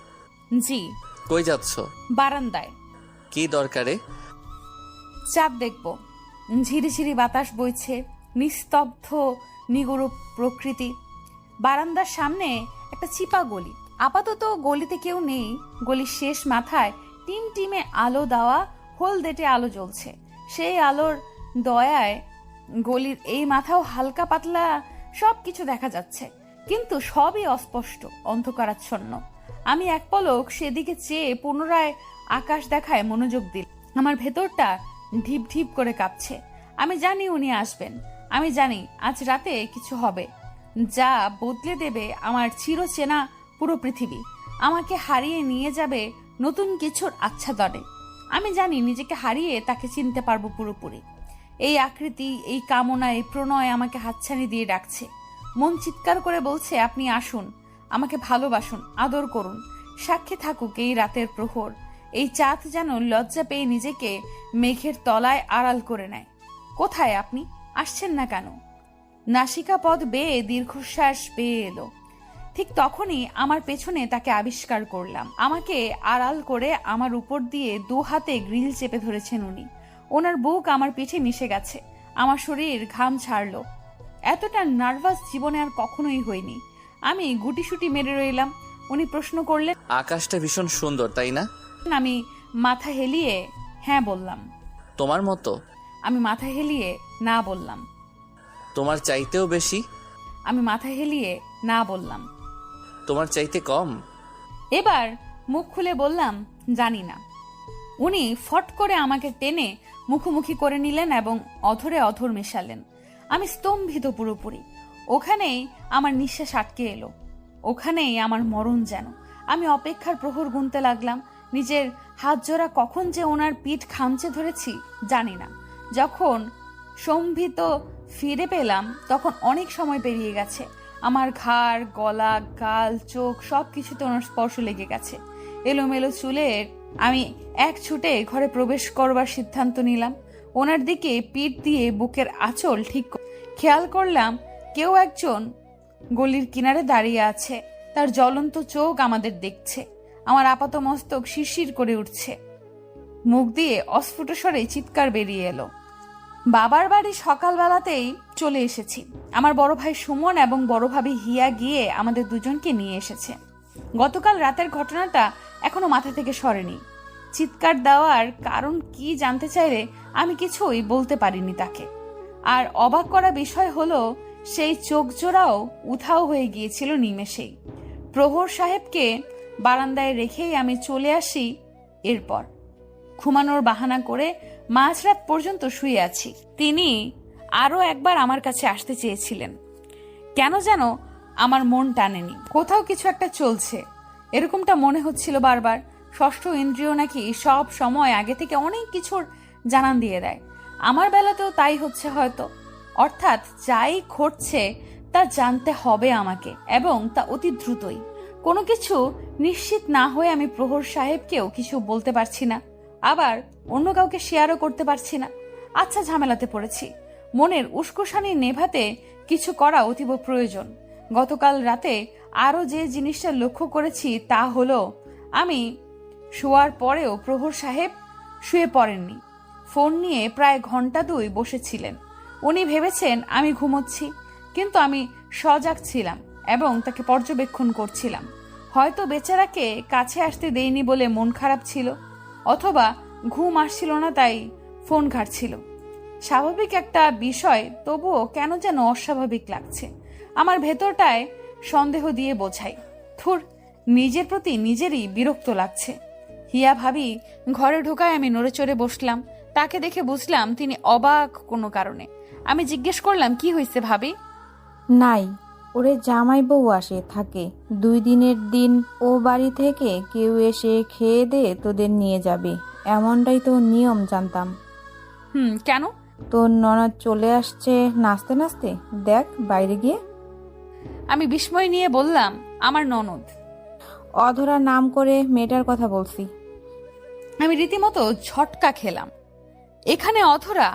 জি। কই যাচ্ছ? বারান্দায়। কি দরকারে? চাঁদ দেখব। ঝিরিঝিরি বাতাস বইছে, নিস্তব্ধ নিগুড় প্রকৃতি। বারান্দার সামনে একটা চিপা গলি। আপাতত গলিতে কেউ নেই। গলির শেষ মাথায় টিমটিমে আলো দেওয়া হলদেটে আলো জ্বলছে। সেই আলোর দয়ায় গলির এই মাথাও হালকা পাতলা সবকিছু দেখা যাচ্ছে, কিন্তু সবই অস্পষ্ট, অন্ধকারাচ্ছন্ন। আমি এক পলক সেদিকে চেয়ে পুনরায় আকাশ দেখায় মনোযোগ দিল। আমার ভেতরটা ঢিপ ঢিপ করে কাঁপছে। আমি জানি উনি আসবেন। আমি জানি আজ রাতে কিছু হবে যা বদলে দেবে আমার চিরচেনা পুরো পৃথিবী। আমাকে হারিয়ে নিয়ে যাবে নতুন কিছুর আচ্ছাদনে। আমি জানি নিজেকে হারিয়ে তাকে চিনতে পারবো পুরোপুরি। এই আকৃতি, এই কামনা, এই প্রণয় আমাকে হাতছানি দিয়ে ডাকছে। মন চিৎকার করে বলছে, আপনি আসুন, আমাকে ভালোবাসুন, আদর করুন। সাক্ষী থাকুক এই রাতের প্রহর। এই চাঁদ যেন লজ্জা পেয়ে নিজেকে মেঘের তলায় আড়াল করে নেয়। কোথায় আপনি? আসছেন না কেন? নাসিকা পথ বেয়ে দীর্ঘশ্বাস বেয়ে এলো। ঠিক তখনই আমার পেছনে তাকে আবিষ্কার করলাম। আমাকে আড়াল করে আমার উপর দিয়ে 2 হাতে গ্রিল চেপে ধরেছেন উনি। ওনার বুক আমার পিঠে মিশে গেছে, আমার শরীর ঘাম ছাড়লো। এতটা নার্ভাস জীবনে আর কখনোই হয়নি। আমি গুটিসুটি মেরে রইলাম। উনি প্রশ্ন করলেন, আকাশটা ভীষণ সুন্দর তাই না? আমি মাথা হেলিয়ে হ্যাঁ বললাম। তোমার মতো? আমি মাথা হেলিয়ে না বললাম। তোমার চাইতেও বেশি? আমি মাথা হেলিয়ে না বললাম। তোমার চাইতে কম? এবার মুখ খুলে বললাম, জানি না। উনি ফট করে আমাকে টেনে মুখোমুখি করে নিলেন এবং অধরে অধর মেশালেন। আমি স্তম্ভিত পুরোপুরি। ওখানেই আমার নিঃশ্বাস আটকে এলো, ওখানেই আমার মরণ যেন। আমি অপেক্ষার প্রহর গুনতে লাগলাম। নিজের হাত জোড়া কখন যে ওনার পিঠ খামচে ধরেছি জানি না। যখন সম্ভিত ফিরে পেলাম তখন অনেক সময় পেরিয়ে গেছে। আমার ঘাড়, গলা, গাল, চোখ সবকিছুতে ওনার স্পর্শ লেগে গেছে। এলোমেলো চুলের আমি এক ছুটে ঘরে প্রবেশ করবার সিদ্ধান্ত নিলাম। ওনার দিকে পিঠ দিয়ে বুকের আঁচল ঠিক খেয়াল করলাম কেউ একজন গলির কিনারে দাঁড়িয়ে আছে। তার জ্বলন্ত চোখ আমাদের দেখছে। আমার আপাত মস্তক শিরশির করে উঠছে। মুখ দিয়ে অস্ফুট স্বরে চিৎকার বেরিয়ে এলো। বাবার বাড়ি সকালবেলাতেই চলে এসেছি। আমার বড় ভাই সুমন এবং বড় ভাবি হিয়া গিয়ে আমাদের দুজনকে নিয়ে এসেছে। গতকাল রাতের ঘটনাটা এখনো মাথা থেকে সরেনি। চিৎকার দেওয়ার কারণ কি জানতে চাইলে আমি কিছুই বলতে পারিনি তাকে। আর অবাক করা বিষয় হলো সেই চোখ জোড়াও উধাও হয়ে গিয়েছিল নিমেষেই। প্রহর সাহেবকে বারান্দায় রেখেই আমি চলে আসি। এরপর ঘুমানোর বাহানা করে মাঝরাত পর্যন্ত শুয়ে আছি। তিনি আরো একবার আমার কাছে আসতে চেয়েছিলেন, কেন যেন আমার মন টানেনি। কোথাও কিছু একটা চলছে এরকমটা মনে হচ্ছিল বারবার। ষষ্ঠ ইন্দ্রিয় নাকি সব সময় আগে থেকে অনেক কিছুর জানান দিয়ে দেয়। আমার বেলাতেও তাই হচ্ছে হয়তো। অর্থাৎ যাই ঘটছে তা জানতে হবে আমাকে, এবং তা অতি দ্রুতই। কোনো কিছু নিশ্চিত না হয়ে আমি প্রহর সাহেবকেও কিছু বলতে পারছি না, আবার অন্য কাউকে শেয়ারও করতে পারছি না। আচ্ছা, ঝামেলাতে পড়েছি। মনের উস্কুসানি নেভাতে কিছু করা অতীব প্রয়োজন। গতকাল রাতে আরো যে জিনিসটা লক্ষ্য করেছি তা হলো, আমি শোয়ার পরেও প্রহর সাহেব শুয়ে পড়েননি। ফোন নিয়ে প্রায় ঘন্টা 2 বসেছিলেন। উনি ভেবেছেন আমি ঘুমোচ্ছি, কিন্তু আমি সজাগ ছিলাম এবং তাকে পর্যবেক্ষণ করছিলাম। হয়তো বেচারাকে কাছে আসতে দেইনি বলে মন খারাপ ছিল, অথবা ঘুম আসছিল না তাই ফোন ঘাটছিল। স্বাভাবিক একটা বিষয়, তবুও কেন যেন অস্বাভাবিক লাগছে। আমার ভেতরটায় সন্দেহ দিয়ে বোঝাই। থুর, নিজের প্রতি নিজেরই বিরক্ত লাগছে। হিয়া ভাবি ঘরে ঢোকায় আমি নড়ে চড়ে বসলাম। তাকে দেখে বুঝলাম তিনি অবাক কোনো কারণে। আমি জিজ্ঞেস করলাম, কি হয়েছে ভাবি? নাই, ওরে জামাই বউ আসে থাকে। 2 দিনের দিন ও বাড়ি থেকে কেউ এসে খেয়ে দে তোদের নিয়ে যাবে, এমনটাই তো নিয়ম জানতাম। কেন? তোর ননদ চলে আসছে নাচতে নাচতে, দেখ বাইরে গিয়ে। আমি বিস্ময় নিয়ে বললাম, আমার ননদ? অধরা নাম করে মেয়েটার কথা বলছি। আমি রীতিমতো ঝটকা খেলাম। এখানে অধরা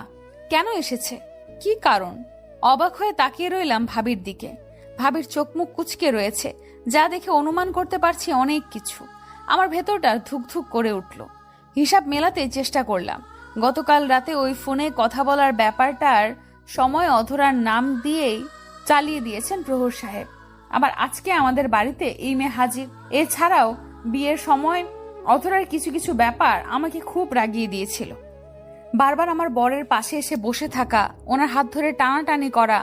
কেন এসেছে? কি কারণ? অবাক হয়ে তাকিয়ে রইলাম ভাবির দিকে। ভাবির চোখ মুখ কুচকে রয়েছে, যা দেখে অনুমান করতে পারছি অনেক কিছু। আমার ভেতরটা ধুকধুক করে উঠল। হিসাব মেলাতে চেষ্টা করলাম। গতকাল রাতে ওই ফোনে কথা বলার ব্যাপারটার সময় অধরার নাম দিয়েই চালিয়ে দিয়েছেন প্রহর সাহেব। আবার আজকে আমাদের বাড়িতে এই মেয়ে হাজির। এছাড়াও বিয়ের সময় অধরার কিছু কিছু ব্যাপার আমাকে খুব রাগিয়ে দিয়েছিল। বারবার আমার বরের পাশে এসে বসে থাকা, ওনার হাত ধরে টানাটানি করা,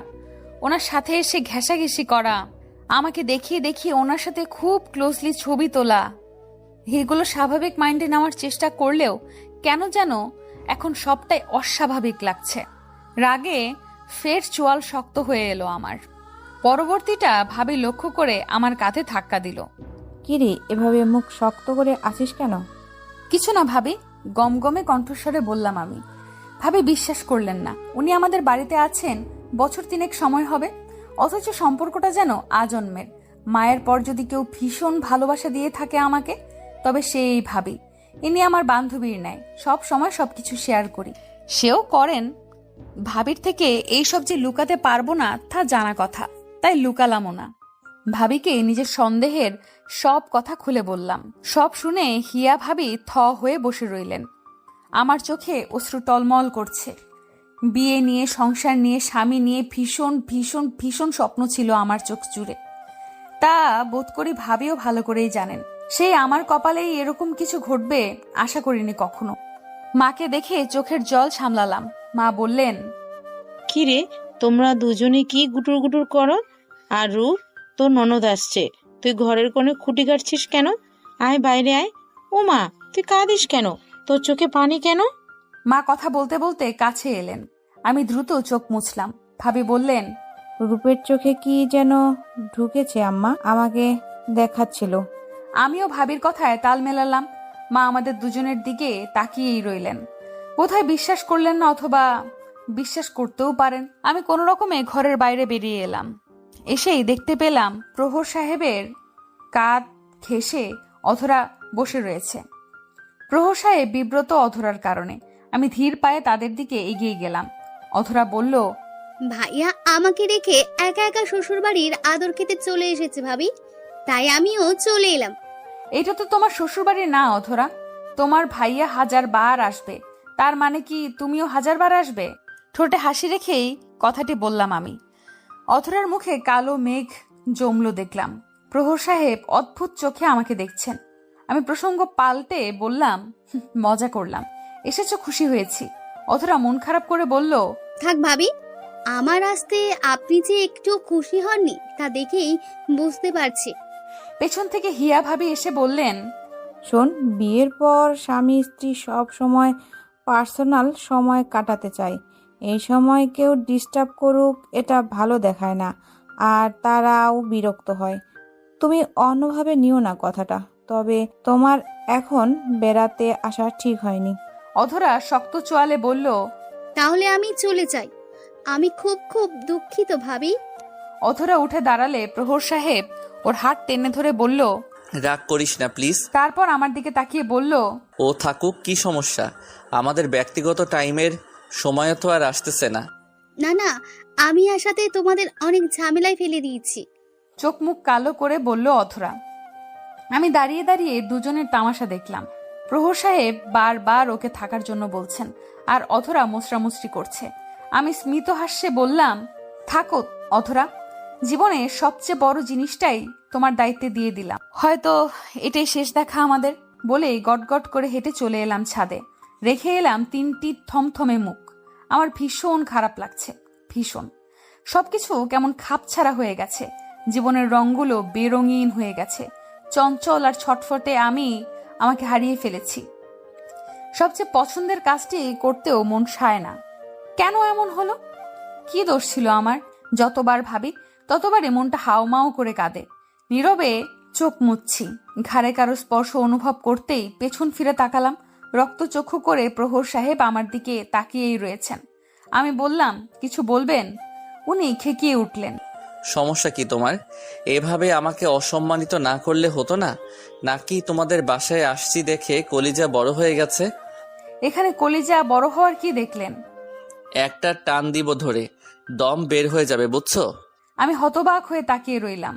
ওনার সাথে এসে ঘেঁষাঘেঁষি করা, আমাকে দেখিয়ে দেখিয়ে ওনার সাথে খুব ক্লোজলি ছবি তোলা, এগুলো স্বাভাবিক মাইন্ডে নেওয়ার চেষ্টা করলেও কেন যেন এখন সবটাই অস্বাভাবিক লাগছে। রাগে ফের চোয়াল শক্ত হয়ে এলো আমার। পরবর্তীটা ভাবি লক্ষ্য করে আমার কাঁধে ধাক্কা দিল। কিরে, এভাবে মুখ শক্ত করে আছিস কেন? কিছু না ভাবি, গমগমে কণ্ঠস্বরে বললাম আমি। ভাবি বিশ্বাস করলেন না। উনি আমাদের বাড়িতে আছেন বছর 3 সময় হবে, অথচ সম্পর্কটা যেন আজন্মের। মায়ের পর যদি কেউ ভীষণ ভালোবাসা দিয়ে থাকে আমাকে, তবে সেই ভাবি। ইনি আমার বান্ধবীর ন্যায়, সব সময় সবকিছু শেয়ার করি, সেও করেন। ভাবির থেকে এইসব যে লুকাতে পারবো না তা জানা কথা, তাই লুকালামও না। ভাবিকে নিজের সন্দেহের সব কথা খুলে বললাম। সব শুনে হিয়া ভাবি থ হয়ে বসে রইলেন। আমার চোখে অশ্রু টলমল করছে। বিয়ে নিয়ে, সংসার নিয়ে, স্বামী নিয়ে ভীষণ ভীষণ ভীষণ স্বপ্ন ছিল আমার চোখ জুড়ে। তা বোধ করি ভাবিও ভালো করেই জানেন। সেই আমার কপালেই এরকম কিছু ঘটবে আশা করিনি কখনো। মাকে দেখে চোখের জল সামলালাম। মা বললেন, কি রে, তোমরা দুজনে কি গুটুর গুটুর করো? আর রূপ, তোর ননদ আসছে, তুই ঘরের কোণে খুঁটি কাটছিস কেন? আয় বাইরে আয়। ও মা, তুই কাঁদিস কেন? তোর চোখে পানি কেন? মা কথা বলতে বলতে কাছে এলেন। আমি দ্রুত চোখ মুছলাম। ভাবি বললেন, রূপের চোখে কি যেন ঢুকেছে আম্মা, আমাকে দেখাচ্ছিল। আমিও ভাবির কথায় তাল মেলালাম। মা আমাদের দুজনের দিকে তাকিয়েই রইলেন। বোধহয় বিশ্বাস করলেন না, অথবা বিশ্বাস করতেও পারেন। আমি কোনো রকমে ঘরের বাইরে বেরিয়ে এলাম। এসেই দেখতে পেলাম প্রহর সাহেবের কাঁধ ঘেঁষে অধরা বসে রয়েছে। প্রহর সাহেব বিব্রত অধরার কারণে। আমি ধীর পায়ে তাদের দিকে এগিয়ে গেলাম। অধরা বলল, ভাইয়া আমাকে রেখে একা একা শ্বশুরবাড়ির আদর খেতে চলে এসেছে ভাবি, তাই আমিও চলে এলাম। এটা তো তোমার শ্বশুরবাড়ি না অধরা, তোমার ভাইয়া 1000 বার আসবে। তার মানে কি তুমিও 1000 বার আসবে? ঠোঁটে হাসি রেখেই কথাটি বললাম আমি। অধরার মুখে কালো মেঘ জমলো দেখলাম। প্রহর সাহেব অদ্ভুত চোখে আমাকে দেখছেন। আমি প্রসঙ্গ পাল্টে বললাম, মজা করলাম, এসেছো, খুশি হয়েছি। অধরা মন খারাপ করে বলল, থাক ভাবি, আমার আসতে আপনি যে একটু খুশি হননি তা দেখেই বুঝতে পারছি। পেছন থেকে হিয়া ভাবি এসে বললেন, শোন, বিয়ের পর স্বামী স্ত্রী সব সময় পার্সোনাল সময় কাটাতে চায়। এই সময় কেউ ডিস্টার্ব করুক এটা ভালো দেখায় না, আর তারাও বিরক্ত হয়। তুমি অন্যভাবে নিও না কথাটা, তবে তোমার এখন বেড়াতে আসা ঠিক হয়নি। অধরা শক্ত চোয়ালে বলল, তাহলে আমি চলে যাই। আমি খুব খুব দুঃখিত ভাবি। অধরা উঠে দাঁড়ালে প্রহর সাহেব ওর হাত টেনে ধরে বলল, রাগ করিস না প্লিজ। তারপর আমার দিকে তাকিয়ে বলল, ও থাকুক, কি সমস্যা? আমাদের ব্যক্তিগত টাইমের সময় তো আর আসতেছে না। না না, আমি আসাতে তোমাদের অনেক ঝামেলায় ফেলে দিয়েছি। চোখ মুখ কালো করে বলল অধরা। আমি দাঁড়িয়ে দাঁড়িয়ে দুজনের তামাশা দেখলাম। প্রহর সাহেব বারবার ওকে থাকার জন্য বলছেন, আর অধরা মুচড়ামুচড়ি করছে। আমি স্মিত হাস্যে বললাম, থাকো অধরা, জীবনে সবচেয়ে বড় জিনিসটাই তোমার দায়িত্বে দিয়ে দিলাম। হয়তো এটাই শেষ দেখা আমাদের। বলেই গটগট করে হেঁটে চলে এলাম ছাদে। রেখে এলাম 3টি থমথমে মুখ। আমার ভীষণ খারাপ লাগছে, ভীষণ। সবকিছু কেমন খাপছাড়া হয়ে গেছে। জীবনের রঙগুলো বেরঙিন হয়ে গেছে। চঞ্চল আর ছটফটে আমি আমাকে হারিয়ে ফেলেছি। সবচেয়ে পছন্দের কাজটি করতেও মন সায় না। কেন এমন হলো? কি দোষ ছিল আমার? যতবার ভাবি ততবারই মনটা হাওমাও করে কাঁদে। নীরবে চোখ মুছছি। ঘাড়ে কারো স্পর্শ অনুভব করতেই পেছন ফিরে তাকালাম। রক্তচক্ষু করে প্রহর সাহেব আমার দিকে তাকিয়েই রয়েছেন। আমি বললাম, কিছু বলবেন? উনি খেকিয়ে উঠলেন। সমস্যা কি তোমার? এভাবে আমাকে অসম্মানিত না করলে হতো না? নাকি তোমাদের বাসায় আসছি দেখে কলিজা বড় হয়ে গেছে? এখানে কলিজা বড় হওয়ার কি দেখলেন? একটা টান দিব ধরে দম বের হয়ে যাবে, বুঝছো? আমি হতবাক হয়ে তাকিয়ে রইলাম।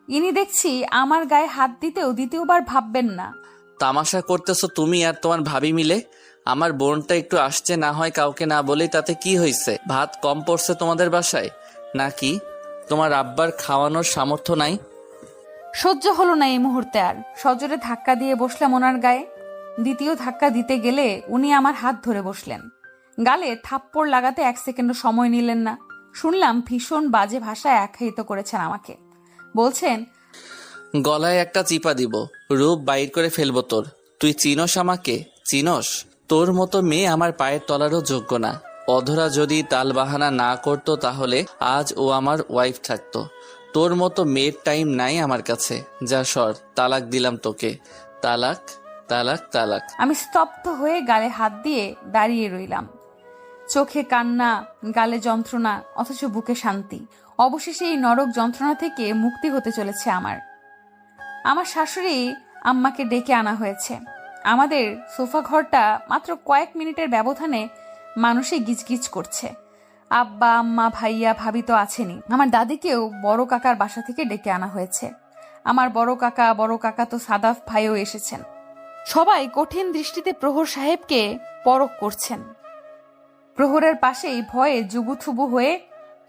ইনি দেখছি আমার গায়ে হাত দিতেও দ্বিতীয়বার ভাববেন না। তামাশা করতেছো তুমি আর তোমার ভাবি মিলে। আমার বোনটা একটু আসছে, না হয় কাউকে না বলেই, তাতে কি হয়েছে? ভাত কম পড়ছে তোমাদের বাসায়? নাকি তোমার আব্বার খাওয়ানোর সামর্থ্য নাই? সহ্য হলো না এই মুহূর্তে আর। সজোরে ধাক্কা দিয়ে বসলাম ওনার গায়ে। দ্বিতীয় ধাক্কা দিতে গেলে উনি আমার হাত ধরে বসলেন। গালে থাপ্পড় লাগাতে 1 সেকেন্ডও সময় নিলেন না। শুনলাম ভীষণ বাজে ভাষায় আখ্যায়িত করেছেন আমাকে। বলছেন, গলায় একটা চিপা দিব, রূপ বাইর করে ফেলবো তোর। তুই চিনস আমাকে? চিনস? তোর মতো মেয়ে আমার পায়ের তলারও যোগ্য না। অধরা যদি তালবাহানা না করতো তাহলে আজ ও আমার ওয়াইফ থাকতো। তোর মতো মেয়ের টাইম নাই আমার কাছে। যা সর, তালাক দিলাম তোকে। তালাক, তালাক, তালাক। আমি স্তব্ধ হয়ে গালে হাত দিয়ে দাঁড়িয়ে রইলাম। চোখে কান্না, গালে যন্ত্রণা, অথচ বুকে শান্তি। অবশেষে এই নরক যন্ত্রণা থেকে মুক্তি হতে চলেছে আমার শাশুড়ি আম্মাকে ডেকে আনা হয়েছে। আমাদের সোফা ঘরটা মাত্র কয়েক মিনিটের ব্যবধানে মানুষে গিজগিজ করছে। আব্বা, আম্মা, ভাইয়া, ভাবি তো আছেনই। আমার দাদিকেও বড় কাকার বাসা থেকে ডেকে আনা হয়েছে। আমার বড় কাকা তো সাদাফ ভাইও এসেছেন। সবাই কঠিন দৃষ্টিতে প্রহর সাহেবকে পরখ করছেন। প্রহরের পাশেই ভয়ে জুবুথুবু হয়ে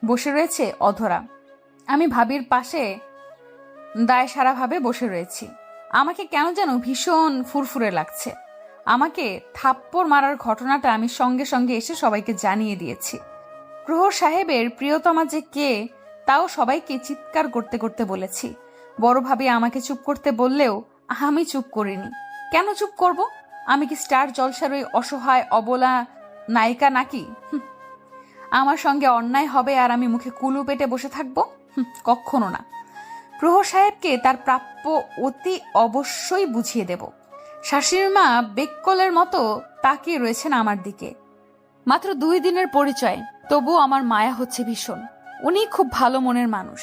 বসে রয়েছে অধরা। আমি ভাবির পাশে দায়সারাভাবে বসে রয়েছি। আমাকে কেন যেন ভীষণ ফুরফুরে লাগছে। আমাকে থাপ্পড় মারার ঘটনাটা আমি সঙ্গে সঙ্গে এসে সবাইকে জানিয়ে দিয়েছি। প্রহর সাহেবের প্রিয়তমা যে কে তাও সবাইকে চিৎকার করতে করতে বলেছি। বড় ভাবি আমাকে চুপ করতে বললেও আমি চুপ করিনি। কেন চুপ করব? আমি কি স্টার জলসার ওই অসহায় অবলা নায়িকা নাকি? আমার সঙ্গে অন্যায় হবে আর আমি মুখে কুলু পেটে বসে থাকবো? কখনো না। প্রহর সাহেবকে তার প্রাপ্য অতি অবশ্যই বুঝিয়ে দেব। শাশুড়ি মা বেককলের মতো তাকিয়ে রয়েছেন আমার দিকে। মাত্র 2 দিনের পরিচয়, তবু আমার মায়া হচ্ছে ভীষণ। উনি খুব ভালো মনের মানুষ।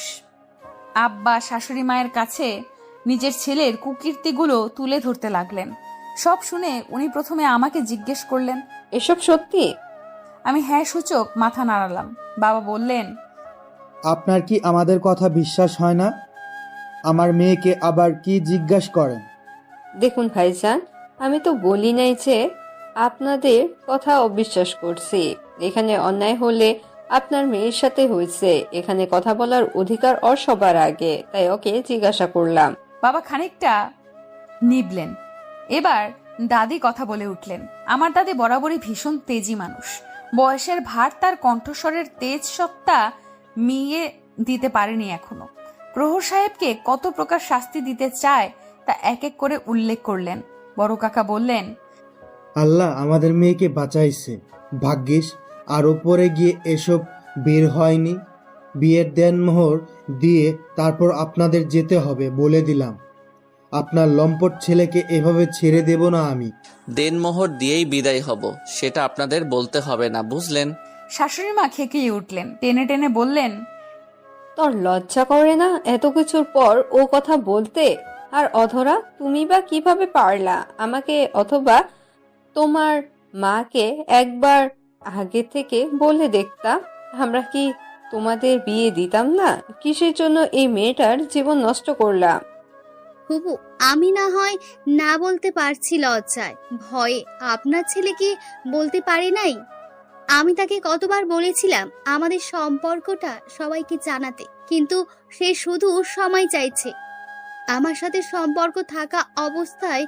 আব্বা শাশুড়ি মায়ের কাছে নিজের ছেলের কুকীর্তিগুলো তুলে ধরতে লাগলেন। সব শুনে উনি প্রথমে আমাকে জিজ্ঞেস করলেন, এসব সত্যি? আমি হ্যাঁ সূচক মাথা নাড়ালাম। বাবা বললেন, আপনার কি আমাদের কথা বিশ্বাস হয় না? আমার মেয়েকে আবার কি জিজ্ঞাসা করেন? দেখুন ভাইজান, আমি তো বলি নাই যে আপনাদের কথা অবিশ্বাস করছি। এখানে অন্যায় হলে আপনার মেয়ের সাথে হয়েছে, এখানে কথা বলার অধিকার ওর সবার আগে, তাই ওকে জিজ্ঞাসা করলাম। বাবা খানিকটা নিবলেন। এবার দাদি কথা বলে উঠলেন। আমার দাদি বরাবরই ভীষণ তেজি মানুষ। বয়সের ভার তার কণ্ঠস্বরের তেজ সত্তা মিইয়ে দিতে পারেনি এখনো। প্রহর সাহেবকে কত প্রকার শাস্তি দিতে চায় তা এক এক করে উল্লেখ করলেন। বড় কাকা বললেন, আল্লাহ আমাদের মেয়েকে বাঁচাইছে, ভাগ্যিস। আর ওপরে গিয়ে এসব বের হয়নি। বিয়ের দেনমোহর দিয়ে তারপর আপনাদের যেতে হবে বলে দিলাম। আপনার লম্পট ছেলেকে এভাবে ছেড়ে দেব না আমি। দেনমোহর দিয়েই বিদায় হব, সেটা আপনাদের বলতে হবে না, বুঝলেন? শাশুড়ি মা খেকিয়ে উঠলেন, টেনে টেনে বললেন, তোর লজ্জা করে না এত কিছুর পর ও কথা বলতে? আর অধরা, তুমি বা কিভাবে পারলা আমাকে অথবা তোমার মাকে একবার আগে থেকে বলে দেখতাম? আমরা কি তোমাদের বিয়ে দিতাম না? কিসের জন্য এই মেয়েটার জীবন নষ্ট করলাম? হুবু, আমি না হয় না বলতে পারছি লজ্জায়, ভয়ে। আপনার ছেলে কি বলতে পারে নাই? আমি তাকে কতবার বলেছিলাম আমাদের সম্পর্কটা সবাইকে জানাতে, কিন্তু সে শুধু সময় চাইছে। আমার সাথে সম্পর্ক থাকা অবস্থায়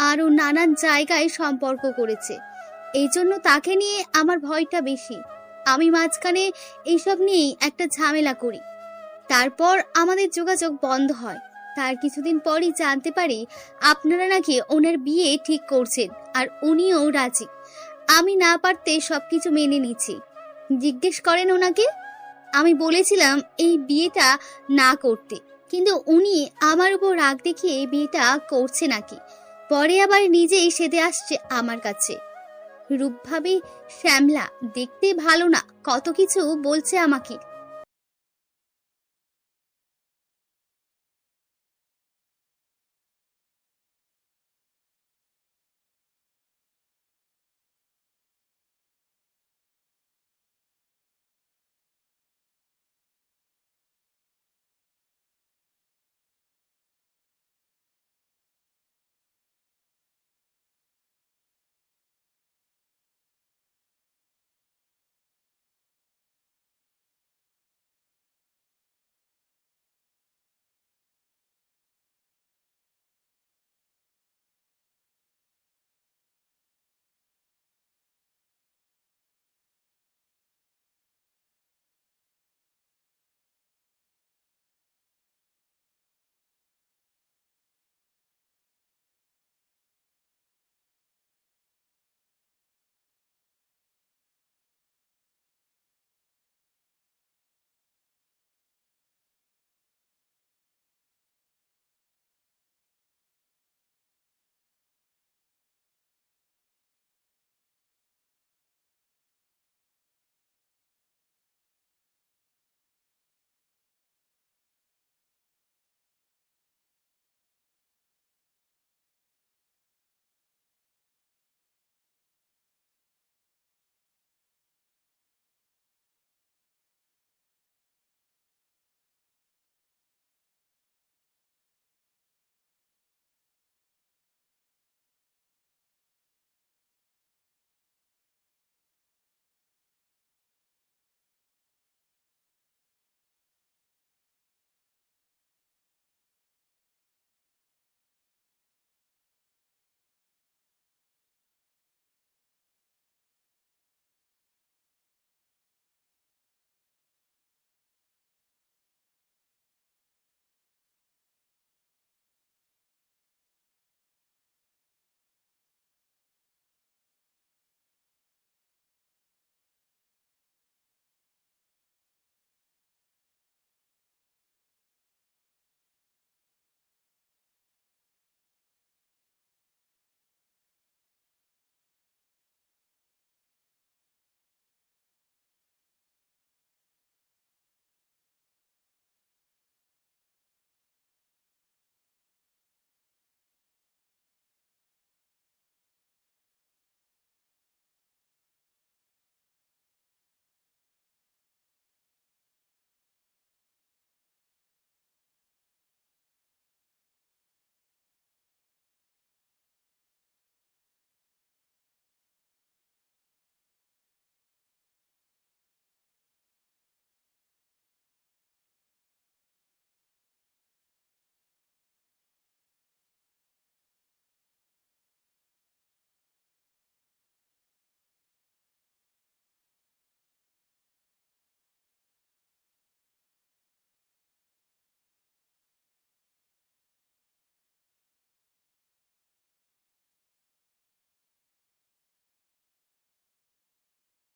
আরো নানান জায়গায় সম্পর্ক করেছে। এই জন্য তাকে নিয়ে আমার ভয়টা বেশি। আমি মাঝখানে এইসব নিয়েই একটা ঝামেলা করি, তারপর আমাদের যোগাযোগ বন্ধ হয়। তার কিছুদিন পরই জানতে পারি আপনারা নাকি ওনার বিয়ে ঠিক করছেন, আর উনিও রাজি। আমি না পারতে সবকিছু মেনে নিচ্ছি। জিজ্ঞেস করেন ওনাকে, আমি বলেছিলাম এই বিয়েটা না করতে, কিন্তু উনি আমার উপর রাগ দেখিয়ে বিয়েটা করছে নাকি। পরে আবার নিজেই সেদে আসছে আমার কাছে। রূপভাবে শ্যামলা, দেখতে ভালো না, কত কিছু বলছে আমাকে।